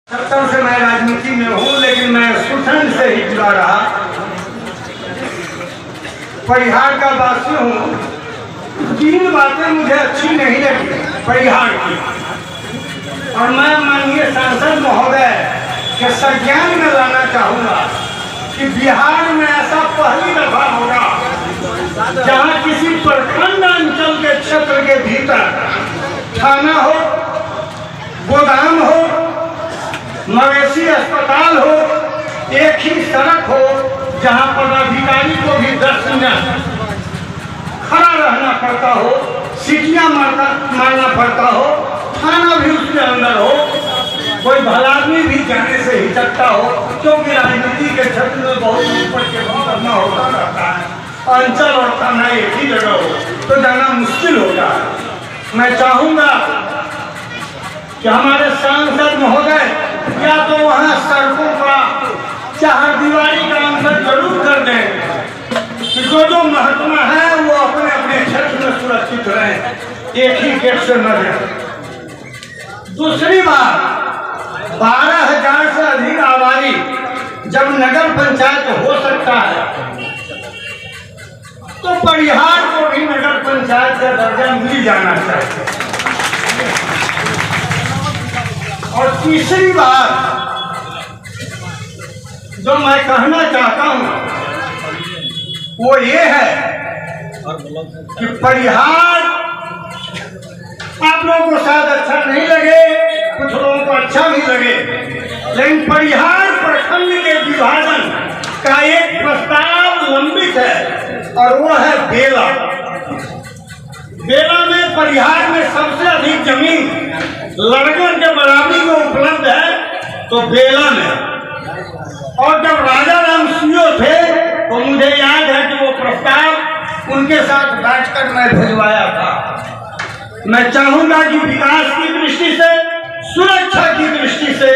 70 से मैं राजनीति में हूँ, लेकिन मैं सुठन से ही जुड़ा रहा। परिहार का वासी हूँ। 3 बातें मुझे अच्छी नहीं लगी परिहार की, और मैं माननीय सांसद महोदय के संज्ञान में लाना चाहूँगा कि बिहार में ऐसा पहली दफा होगा जहाँ किसी प्रखंड अंचल के क्षेत्र के भीतर थाना हो, गोदाम हो, मवेशी अस्पताल हो, एक ही सड़क हो, जहाँ पदाधिकारी को भी 10 मिनट खड़ा रहना पड़ता हो, सीटियां मारना पड़ता हो, थाना भी उसके अंदर हो, कोई भला आदमी भी जाने से हिचकता हो, क्योंकि राजनीति के क्षेत्र में बहुत ऊपर के करना होता रहता है। अंचल और थाना एक ही जगह हो तो जाना मुश्किल होता है। मैं चाहूंगा कि हमारे सांसद महोदय या तो वहाँ सड़कों का चारदीवारी का अंतर जरूर कर दें कि जो महकमा है वो अपने अपने क्षेत्र में सुरक्षित रहें, एक ही गेट से न रहें। दूसरी बात, 12,000 से अधिक आबादी जब नगर पंचायत हो सकता है तो परिहार को भी नगर पंचायत का दर्जा मिल जाना चाहिए। और तीसरी बात जो मैं कहना चाहता हूं वो ये है कि परिहार आप लोगों को शायद अच्छा नहीं लगे, कुछ लोगों को अच्छा भी लगे, लेकिन परिहार प्रखंड के विभाजन का एक प्रस्ताव लंबित है और वो है बेला। बेला में परिहार में सबसे अधिक जमीन लड़कन के बराबरी में उपलब्ध है तो बेला में। और जब राजा राम सीओ थे तो मुझे याद है कि वो प्रस्ताव उनके साथ बैठकर मैं भिजवाया था। मैं चाहूंगा कि विकास की दृष्टि से, सुरक्षा की दृष्टि से,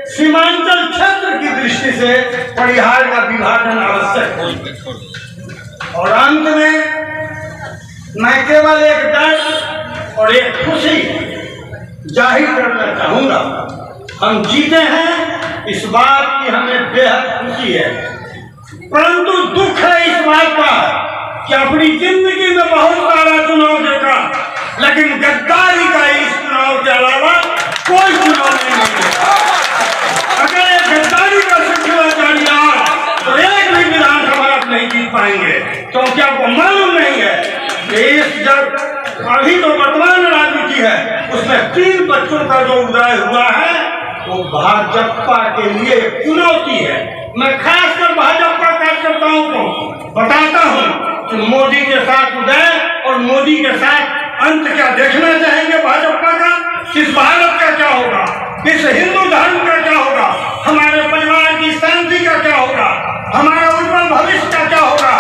सीमांचल क्षेत्र की दृष्टि से परिहार का विभाजन आवश्यक हो। और अंत में मैं केवल एक डर और एक खुशी जाहिर करना चाहूंगा। हम जीते हैं, इस बात की हमें बेहद खुशी है, परंतु दुख है इस बात का कि अपनी जिंदगी में बहुत सारा चुनाव देखा, लेकिन गद्दारी का इस चुनाव के अलावा कोई चुनाव नहीं देखा। अगर एक गद्दारी का सिलसिला जारी रहा तो एक भी विधानसभा आप नहीं जीत पाएंगे, क्योंकि आपको मालूम नहीं है कि इस जब अभी तो वर्तमान राजनीति है उसमें 3 बच्चों का जो उदय हुआ है वो भाजपा के लिए चुनौती है। मैं खासकर भाजपा कार्यकर्ताओं को बताता हूं कि मोदी के साथ उदय और मोदी के साथ अंत क्या देखना चाहेंगे भाजपा का, इस भारत का क्या होगा, इस हिंदू धर्म का क्या होगा, हमारे परिवार की शांति का क्या होगा, हमारा उज्जवल भविष्य का क्या होगा।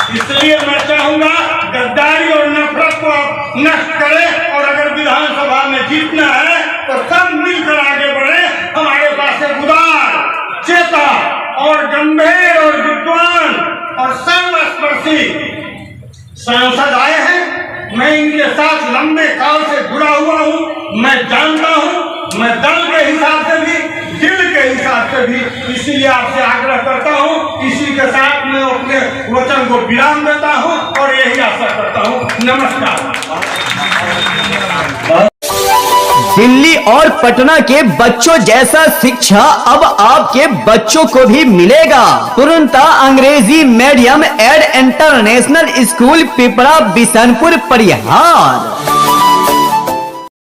इसलिए मैं चाहूंगा गद्दारी और नफरत को नष्ट करें, और अगर विधानसभा में जीतना है तो सब मिलकर आगे बढ़े। हमारे पास एक उदार, चेता और गंभीर और विद्वान और सर्वस्पर्शी सांसद आए हैं। मैं इनके साथ लंबे काल से जुड़ा हुआ हूँ, मैं जानता हूँ, मैं दल के हिसाब से भी, दिल के हिसाब से भी, इसीलिए आपसे आग्रह करता हूँ, इसी के साथ मैं अपने वचन को विराम देता हूँ और यही आशा करता हूँ। नमस्कार। दिल्ली और पटना के बच्चों जैसा शिक्षा अब आपके बच्चों को भी मिलेगा। तुरंत अंग्रेजी medium and international school Pipra Bishanpur Parihar.